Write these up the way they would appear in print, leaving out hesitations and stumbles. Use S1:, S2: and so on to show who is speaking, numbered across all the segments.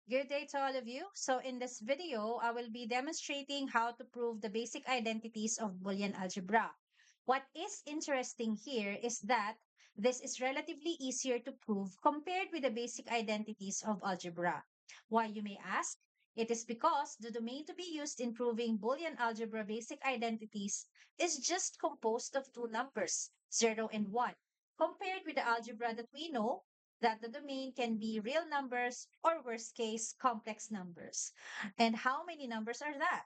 S1: Good day to all of you. So in this video, I will be demonstrating how to prove the basic identities of Boolean algebra. What is interesting here is that this is relatively easier to prove compared with the basic identities of algebra. Why, you may ask? It is because the domain to be used in proving Boolean algebra basic identities is just composed of two numbers, 0 and 1, compared with the algebra that we know that the domain can be real numbers or worst case complex numbers. And how many numbers are that?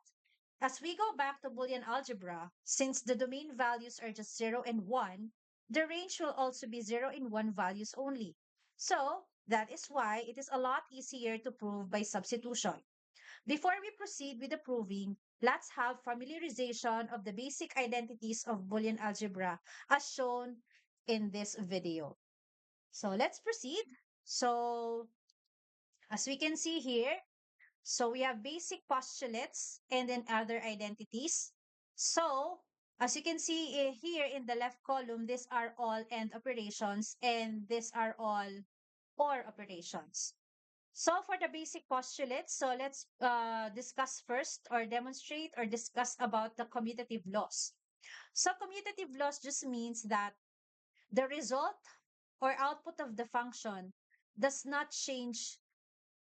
S1: As we go back to Boolean algebra, since the domain values are just 0 and 1, the range will also be 0 and 1 values only. So that is why it is a lot easier to prove by substitution. Before we proceed with the proving, let's have familiarization of the basic identities of Boolean algebra as shown in this video. So let's proceed. So as we can see here, so we have basic postulates and then other identities. So as you can see here in the left column, these are all AND operations and these are all OR operations. So for the basic postulates, so let's discuss first or demonstrate or discuss about the commutative laws. So commutative laws just means that the result or output of the function does not change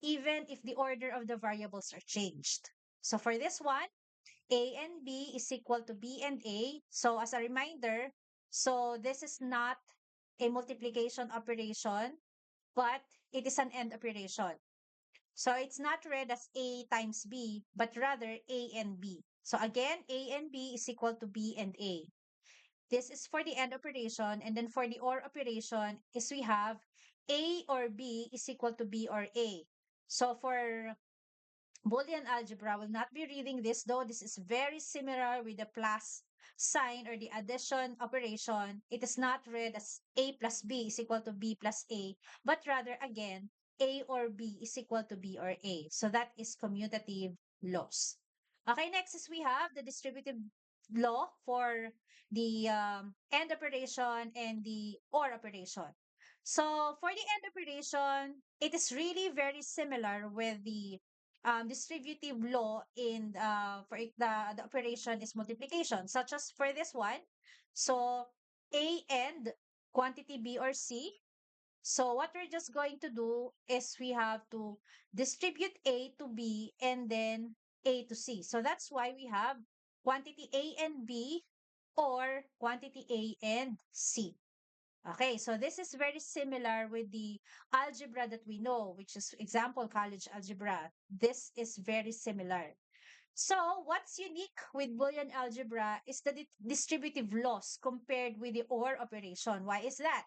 S1: even if the order of the variables are changed. So for this one, A and B is equal to B and A. So as a reminder, so this is not a multiplication operation, but it is an AND operation. So it's not read as A times B, but rather A and B. So again, A and B is equal to B and A. This is for the AND operation. And then for the OR operation is we have A or B is equal to B or A. So for Boolean algebra, we'll not be reading this, though this is very similar with the plus sign or the addition operation. It is not read as A plus B is equal to B plus A, but rather again, A or B is equal to B or A. So that is commutative laws. Okay, next is we have the distributive law for the AND operation and the OR operation. So for the AND operation, it is really very similar with the distributive law in the operation is multiplication, such as for this one. So A and quantity B or C. So what we're just going to do is we have to distribute A to B and then A to C. So that's why we have quantity A and B or quantity A and C. Okay, so this is very similar with the algebra that we know, which is example college algebra. This is very similar. So what's unique with Boolean algebra is the distributive laws compared with the OR operation. Why is that?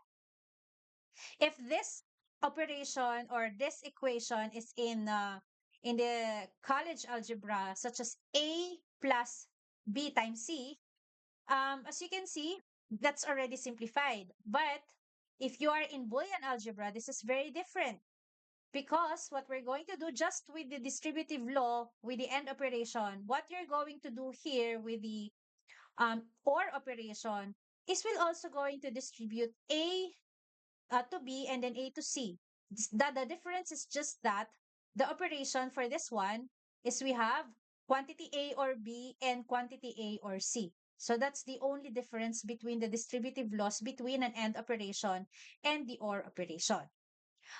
S1: If this operation or this equation is in the college algebra, such as A plus B times C, as you can see, that's already simplified. But if you are in Boolean algebra, this is very different because what we're going to do just with the distributive law, with the AND operation, what you're going to do here with the OR operation is we're also going to distribute A to B and then A to C. The difference is just that the operation for this one is we have quantity A or B and quantity A or C. So that's the only difference between the distributive laws between an AND operation and the OR operation.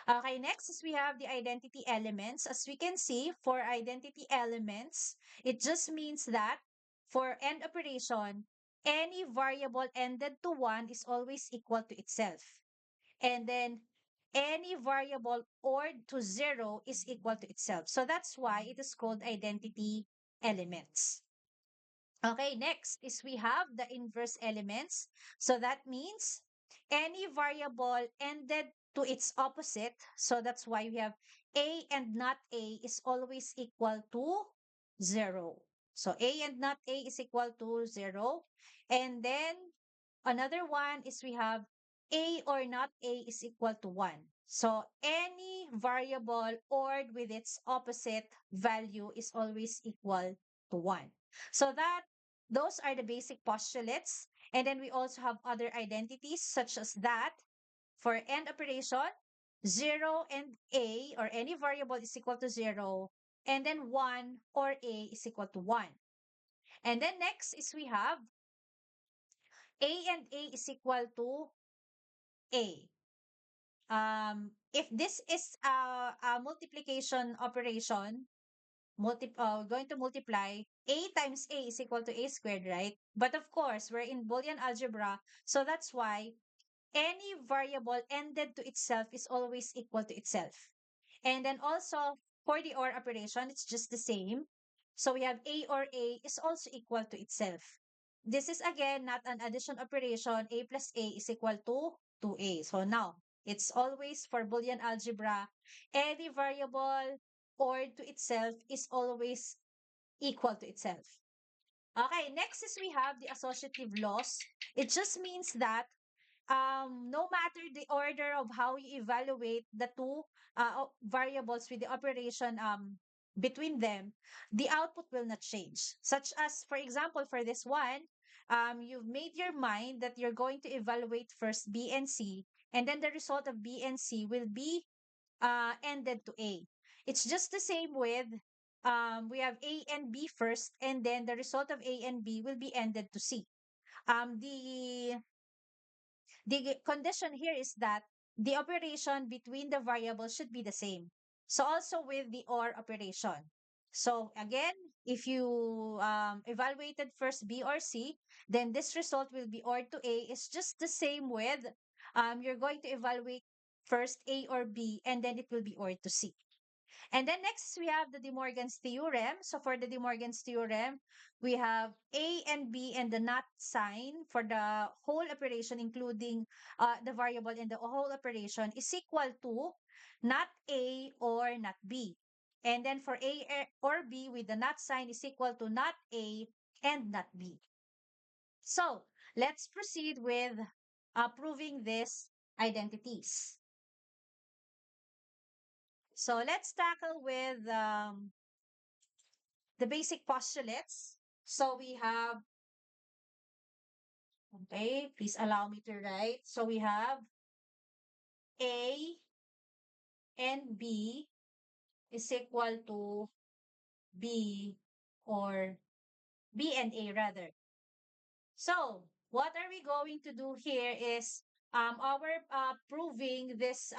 S1: Okay, next is we have the identity elements. As we can see, for identity elements, it just means that for AND operation, any variable ended to 1 is always equal to itself. And then any variable ORed to 0 is equal to itself. So that's why it is called identity elements. Okay, next is we have the inverse elements. So that means any variable ended to its opposite. So that's why we have A and not A is always equal to 0. So A and not A is equal to 0. And then another one is we have A or not A is equal to 1. So any variable ORed with its opposite value is always equal to 1. So that those are the basic postulates. And then we also have other identities such as that for AND operation. 0 and a, or any variable, is equal to 0, and then 1 or a is equal to 1. And then next is we have a and a is equal to a. If this is a multiplication operation, going to multiply, a times a is equal to a squared, right? But of course, we're in Boolean algebra, so that's why any variable ended to itself is always equal to itself. And then also for the OR operation, it's just the same. So we have A or A is also equal to itself. This is again not an addition operation. A plus A is equal to 2A. So now, it's always for Boolean algebra, any variable OR to itself is always equal to itself. Okay, next is we have the associative laws. It just means that no matter the order of how you evaluate the two variables with the operation between them, the output will not change. Such as, for example, for this one, you've made your mind that you're going to evaluate first B and C, and then the result of B and C will be ended to A. It's just the same with we have A and B first, and then the result of A and B will be ended to C. The condition here is that the operation between the variables should be the same. So also with the OR operation. So again, if you evaluated first B or C, then this result will be OR to A. It's just the same with you're going to evaluate first A or B, and then it will be OR to C. And then next, we have the De Morgan's theorem. So for the De Morgan's theorem, we have A and B and the not sign for the whole operation, including the variable in the whole operation, is equal to not A or not B. And then for A or B with the not sign is equal to not A and not B. So let's proceed with proving these identities. So let's tackle with the basic postulates. So we have, okay, please allow me to write. So we have A and B is equal to B, or B and A rather. So what are we going to do here is our proving this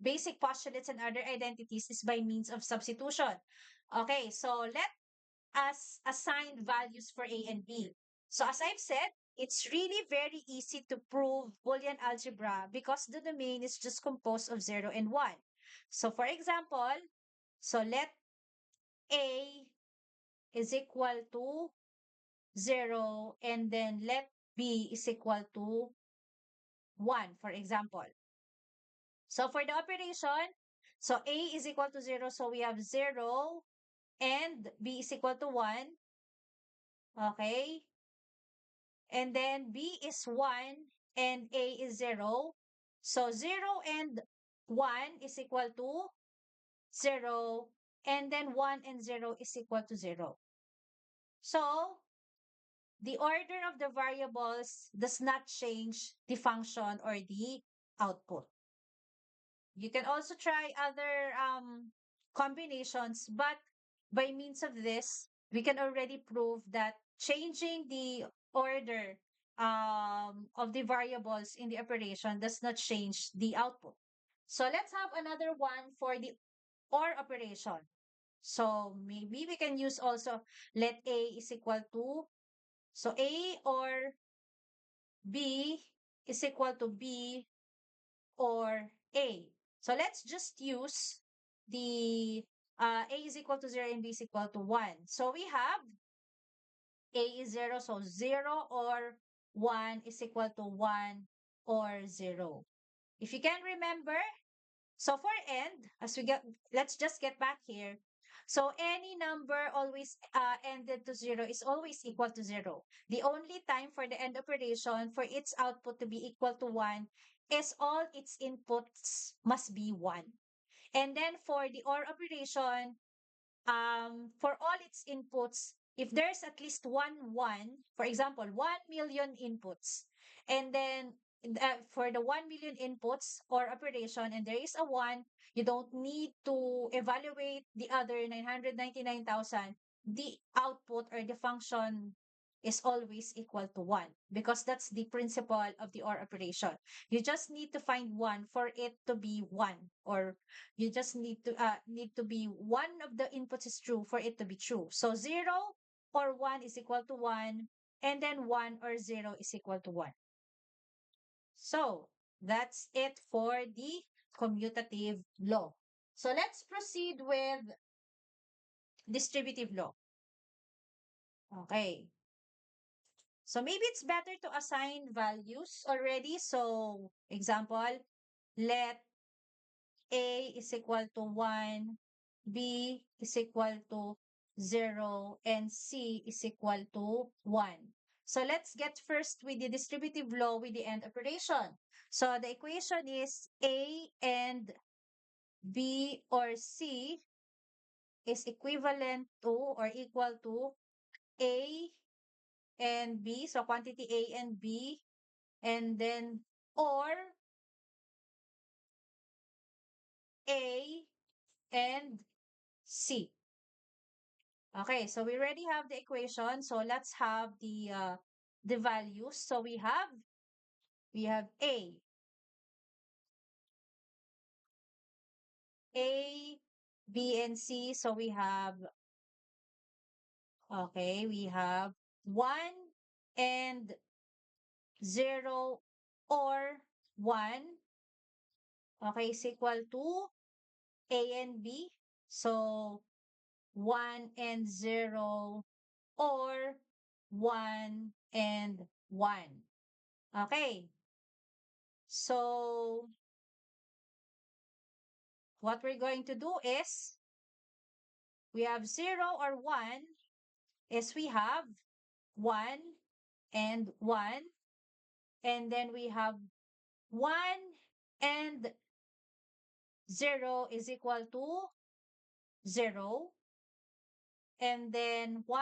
S1: basic postulates and other identities is by means of substitution. Okay, so let us assign values for A and B. So as I've said, it's really very easy to prove Boolean algebra because the domain is just composed of 0 and 1. So for example, so let A is equal to 0, and then let B is equal to 1, for example. So for the operation, so A is equal to 0, so we have 0 and B is equal to 1. Okay. And then B is 1 and A is 0. So 0 and 1 is equal to 0, and then 1 and 0 is equal to 0. So the order of the variables does not change the function or the output. You can also try other combinations, but by means of this, we can already prove that changing the order of the variables in the operation does not change the output. So let's have another one for the OR operation. So maybe we can use also let A is equal to, so A or B is equal to B or A. So let's just use the A is equal to 0 and B is equal to 1. So we have A is 0, so 0 or 1 is equal to 1 or 0. If you can remember, so for end, as we get, let's just get back here. So any number always ended to 0 is always equal to 0. The only time for the end operation for its output to be equal to 1 is all its inputs must be 1. And then for the OR operation, for all its inputs, if there's at least one 1, for example, 1 million inputs, and then for the 1 million inputs or operation and there is a 1, you don't need to evaluate the other 999,000. The output or the function is always equal to 1 because that's the principle of the OR operation. You just need to find 1 for it to be 1, or you just need to be one of the inputs is true for it to be true. So 0 or 1 is equal to 1, and then 1 or 0 is equal to 1. So that's it for the commutative law. So let's proceed with distributive law. Okay. So maybe it's better to assign values already. So example, let A is equal to 1, B is equal to 0, and C is equal to 1. So let's get first with the distributive law with the AND operation. So the equation is A and B or C is equivalent to or equal to A and B. So quantity A and B, and then or A and C. Okay, so we already have the equation. So let's have the values. So we have A, B, and C. So we have 1 and 0 or 1. Okay, is equal to A and B. So 1 and 0 or 1 and 1. Okay. So what we're going to do is we have 0 or 1 is we have 1 and 1, and then we have 1 and 0 is equal to 0, and then 1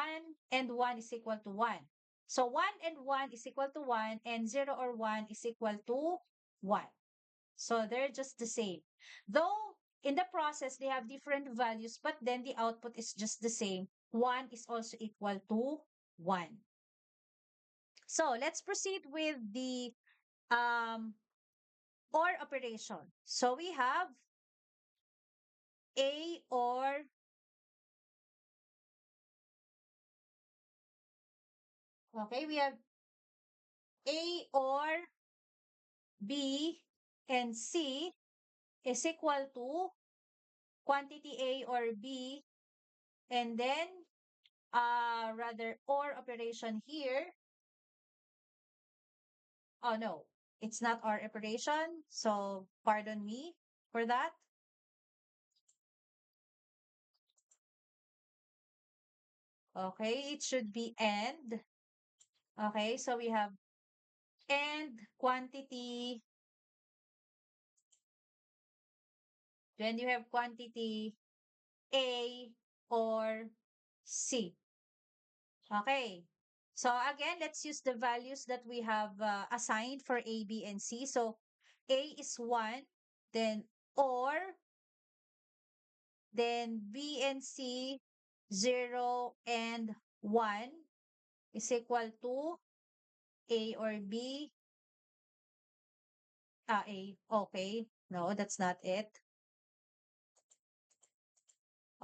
S1: and 1 is equal to 1. So 1 and 1 is equal to 1, and 0 or 1 is equal to 1. So they're just the same. Though in the process, they have different values, but then the output is just the same. 1 is also equal to 1. So let's proceed with the OR operation. So we have A or okay, we have A or B and C is equal to quantity A or B, and then rather OR operation here. Oh no, it's not OR operation, so pardon me for that. Okay, it should be AND. Okay, so we have AND quantity. Then you have quantity A or C. Okay. So again, let's use the values that we have assigned for A, B, and C. So A is 1, then or, then B and C 0 and 1 is equal to A or B. A. Okay. No, that's not it.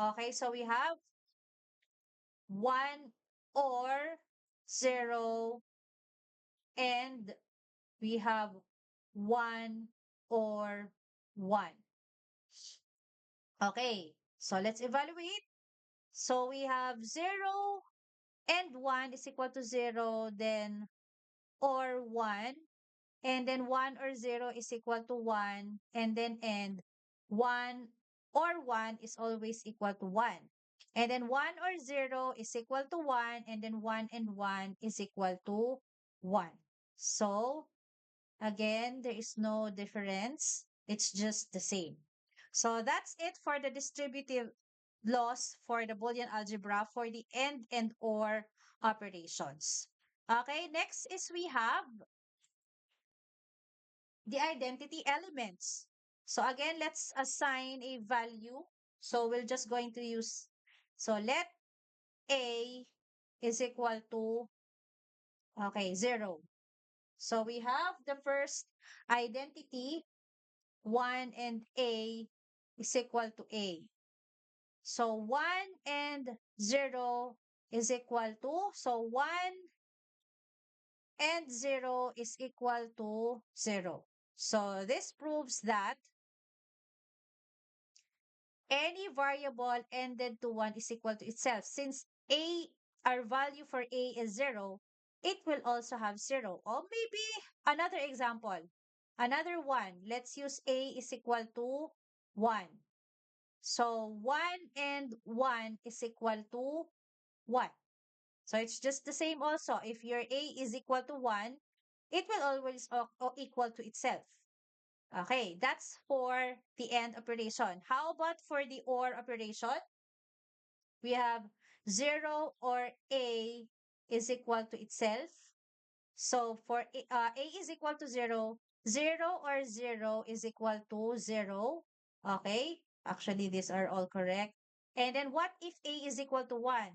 S1: Okay, so we have 1 or 0, and we have 1 or 1. Okay, so let's evaluate. So we have 0 and 1 is equal to 0, then or 1, and then 1 or 0 is equal to 1, and then and 1 or 1 is always equal to 1. And then 1 or 0 is equal to 1, and then 1 and 1 is equal to 1. So, again, there is no difference. It's just the same. So, that's it for the distributive laws for the Boolean algebra for the and or operations. Okay, next is we have the identity elements. So again, let's assign a value. So we're just going to use, so let A is equal to, okay, 0. So we have the first identity, 1 and A is equal to A. So 1 and 0 is equal to, so 1 and 0 is equal to 0. So this proves that any variable ended to 1 is equal to itself. Since A, our value for A is 0, it will also have 0. Or maybe another example, another one. Let's use A is equal to 1. So 1 and 1 is equal to 1. So it's just the same also. If your A is equal to 1, it will always equal to itself. Okay, that's for the AND operation. How about for the OR operation? We have 0 or A is equal to itself. So for A is equal to 0, 0 or 0 is equal to 0. Okay, actually these are all correct. And then what if A is equal to 1?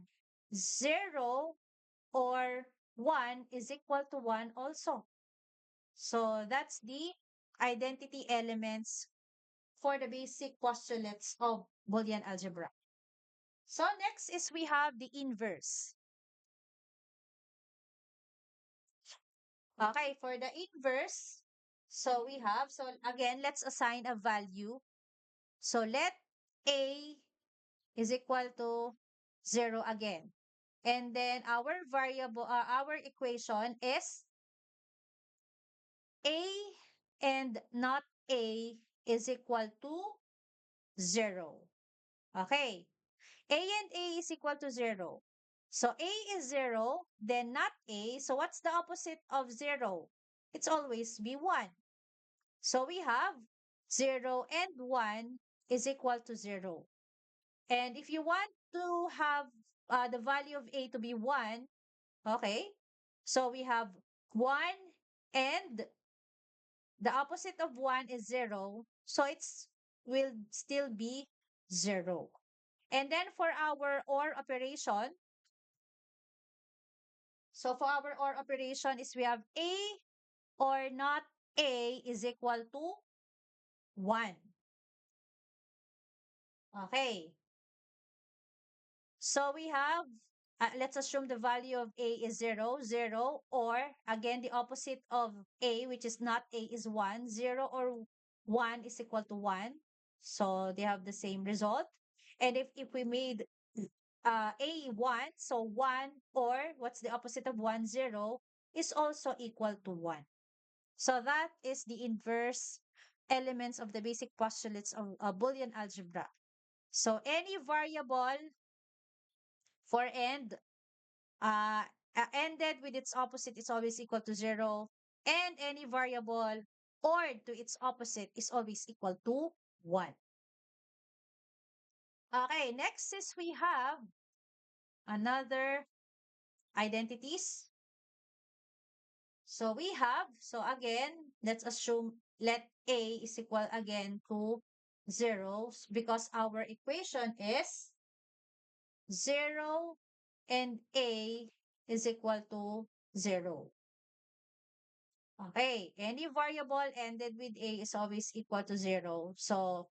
S1: 0 or 1 is equal to 1 also. So that's the identity elements for the basic postulates of Boolean algebra. So next is we have the inverse. Okay, for the inverse, so we have, so again, let's assign a value. So let A is equal to 0 again. And then our variable, our equation is A and not A is equal to 0. Okay. A and A is equal to 0. So A is 0, then not A. So what's the opposite of 0? It's always be 1. So we have 0 and 1 is equal to 0. And if you want to have the value of A to be 1, okay, so we have 1 and the opposite of 1 is 0. So it's will still be 0. And then for our OR operation, so for our OR operation is we have A or not A is equal to 1. Okay. So we have, let's assume the value of A is 0, 0, or again, the opposite of A, which is not A, is 1. 0 or 1 is equal to 1. So they have the same result. And if we made A 1, so 1 or what's the opposite of 1, 0, is also equal to 1. So that is the inverse elements of the basic postulates of Boolean algebra. So any variable for end uh, ended with its opposite is always equal to 0, and any variable or to its opposite is always equal to 1. Okay, next is we have another identities. So we have, so again, let's assume let A is equal again to 0 because our equation is 0 and A is equal to 0. Okay, any variable ended with A is always equal to 0. So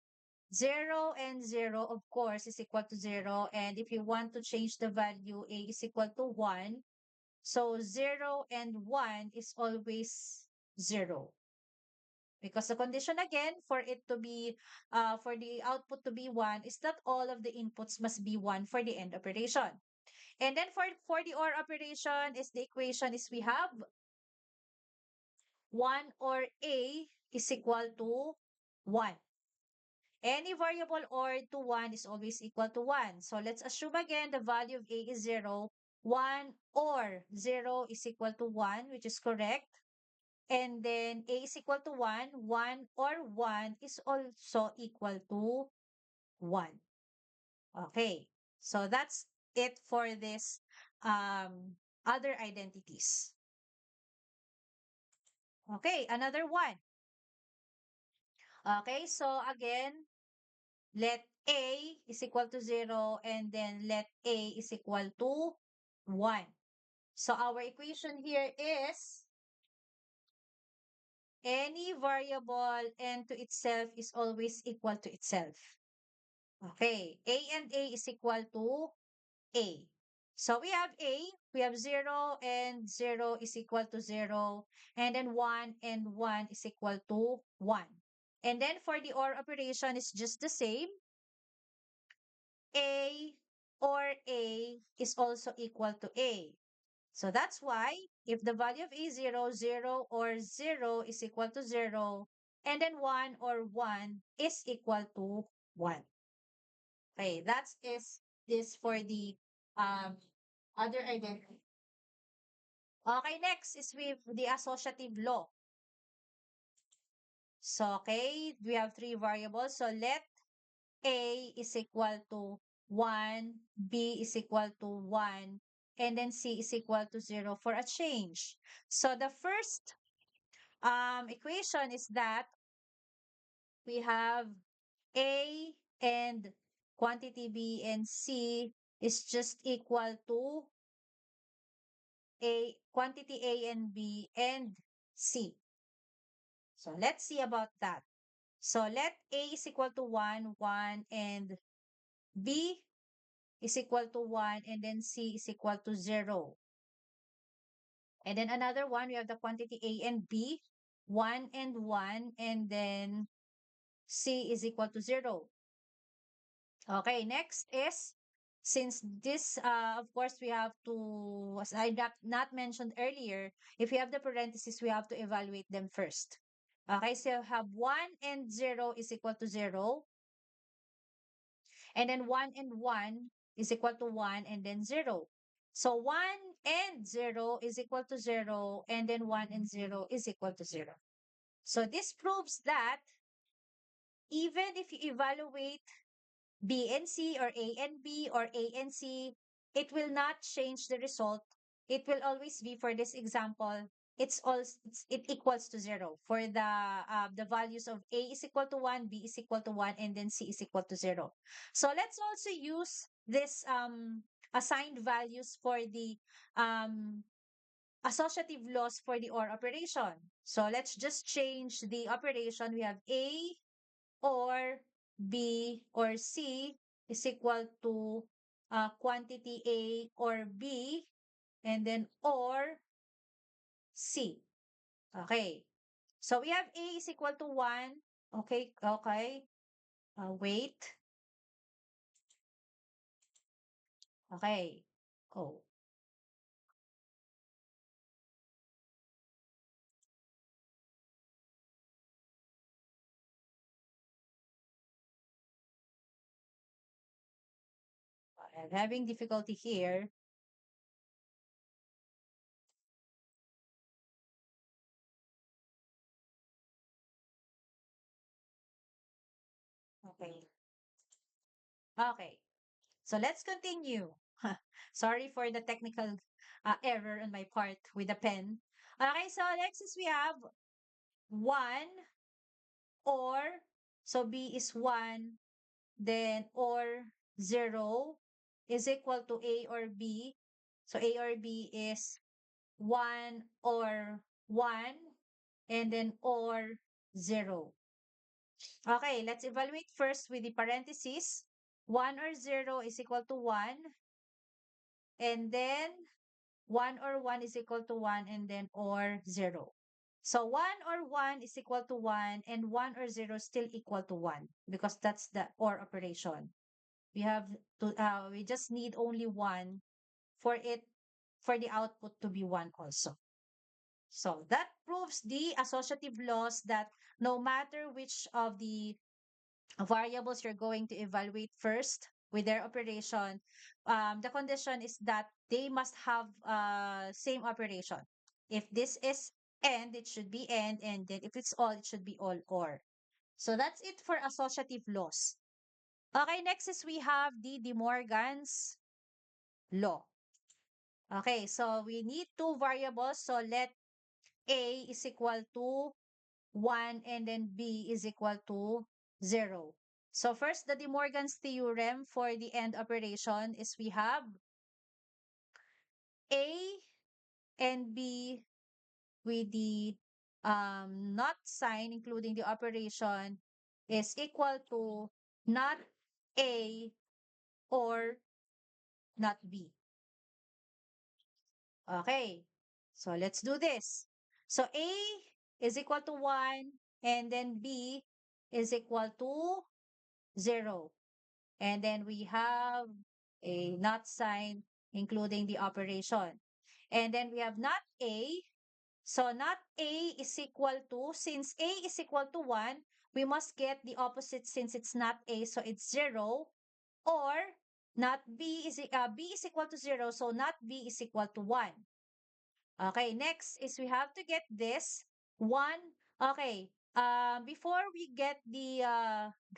S1: 0 and 0, of course, is equal to 0. And if you want to change the value, A is equal to 1. So 0 and 1 is always 0. Because the condition again for it to be, for the output to be 1 is that all of the inputs must be 1 for the end operation. And then for the OR operation is the equation is we have 1 or A is equal to 1. Any variable OR to 1 is always equal to 1. So let's assume again the value of A is 0. 1 or 0 is equal to 1, which is correct. And then A is equal to 1. 1 or 1 is also equal to 1. Okay. So that's it for this other identities. Okay, another one. Okay, so again, let A is equal to 0 and then let A is equal to 1. So our equation here is any variable n to itself is always equal to itself. Okay, A and A is equal to A. So we have A, we have 0 and 0 is equal to 0, and then 1 and 1 is equal to 1. And then for the OR operation, it's just the same. A or A is also equal to A. So that's why if the value of A is 0, 0 or 0 is equal to 0, and then 1 or 1 is equal to 1. Okay, that is this for the um, other identity. Okay, next is with the associative law. So, okay, we have three variables. So, let A is equal to 1, B is equal to 1, and then C is equal to 0 for a change. So, the first equation is that we have A and quantity B and C is just equal to A quantity A and B and C. So let's see about that. So let A is equal to 1, 1, and B is equal to 1, and then C is equal to 0. And then another one, we have the quantity A and B, 1 and 1, and then C is equal to 0. Okay, next is, since this, of course, we have to, as I not mentioned earlier, if we have the parentheses, we have to evaluate them first. Okay, so you have 1 and 0 is equal to 0, and then 1 and 1 is equal to 1, and then 0. So 1 and 0 is equal to 0, and then 1 and 0 is equal to 0. So this proves that even if you evaluate B and C or A and B or A and C, it will not change the result. It will always be, for this example, it equals to 0 for the values of A is equal to 1, B is equal to 1, and then C is equal to 0. So let's also use this assigned values for the um, associative laws for the OR operation. So let's just change the operation. We have A or B or C is equal to quantity A or B, and then or C. Okay. So we have A is equal to 1. Okay, okay. Wait. Okay. Oh, I'm having difficulty here. Okay. Okay. So let's continue. Sorry for the technical error on my part with the pen. Okay, so next is we have 1 or, so B is 1, then or 0 is equal to A or B. So A or B is 1 or 1, and then or 0. Okay, let's evaluate first with the parentheses. 1 or 0 is equal to 1, and then 1 or 1 is equal to 1, and then or 0. So 1 or 1 is equal to 1, and 1 or 0 still equal to 1, because that's the OR operation. We have to, we just need only 1 for it, for the output to be 1 also. So that proves the associative laws that no matter which of the variables you're going to evaluate first with their operation, the condition is that they must have same operation. If this is and, it should be and then if it's all, it should be all or. So that's it for associative laws. Okay, next is we have the De Morgan's law. Okay, so we need two variables. So let A is equal to 1 and then B is equal to 0. So first, the De Morgan's theorem for the AND operation is we have A and B with the not sign, including the operation, is equal to not A or not B. Okay, so let's do this. So A is equal to 1 and then B is equal to 0. And then we have a not sign, including the operation. And then we have not A. So not A is equal to, since A is equal to 1, we must get the opposite since it's not A, so it's 0. Or not B is equal to 0, so not B is equal to 1. Okay, next is we have to get this 1. Okay, before we get the,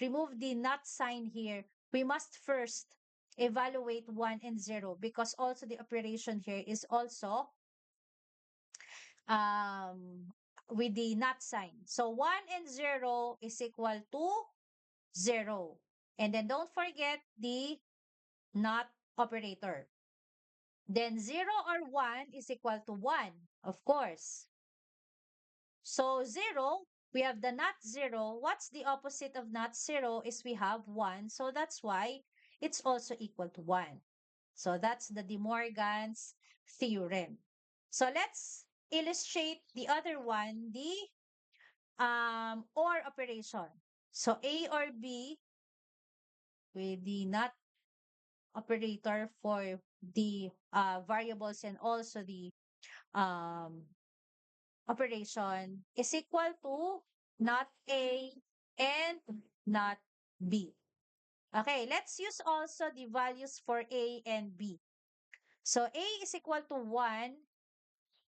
S1: remove the not sign here, we must first evaluate 1 and 0 because also the operation here is also um, with the not sign. So 1 and 0 is equal to 0. And then don't forget the not operator. Then 0 or 1 is equal to 1, of course. So 0, we have the not 0. What's the opposite of not 0 is we have 1. So that's why it's also equal to 1. So that's the De Morgan's theorem. So let's illustrate the other one, the OR operation. So A or B with the not operator for the variables and also the um, operation is equal to not A and not B. Okay, let's use also the values for A and B. So A is equal to 1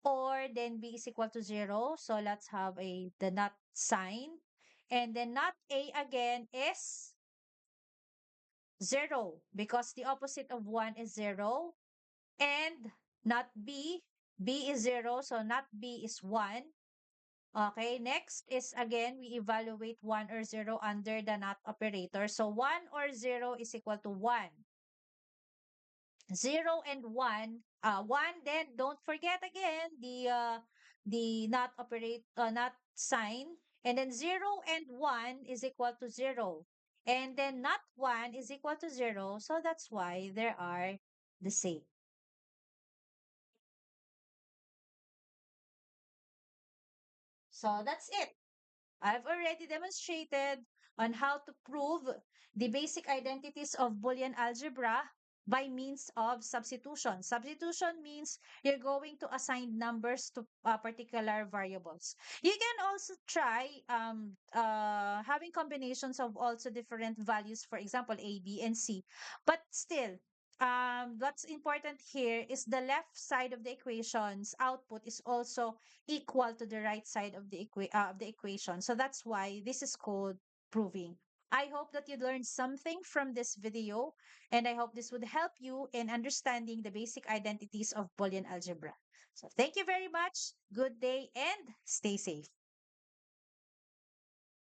S1: or then B is equal to 0. So let's have the not sign. And then not A again is 0 because the opposite of 1 is 0. And not B, B is 0, so not B is 1. Okay, next is again, we evaluate 1 or 0 under the not operator. So 1 or 0 is equal to 1. 0 and 1, 1, then don't forget again the not sign. And then 0 and 1 is equal to 0. And then not 1 is equal to 0. So that's why they are the same. So that's it. I've already demonstrated on how to prove the basic identities of Boolean algebra by means of substitution. Substitution means you're going to assign numbers to particular variables. You can also try having combinations of also different values, for example, A, B, and C. But still, what's important here is the left side of the equation's output is also equal to the right side of the equation. So that's why this is called proving. I hope that you learned something from this video, and I hope this would help you in understanding the basic identities of Boolean algebra. So thank you very much. Good day and stay safe.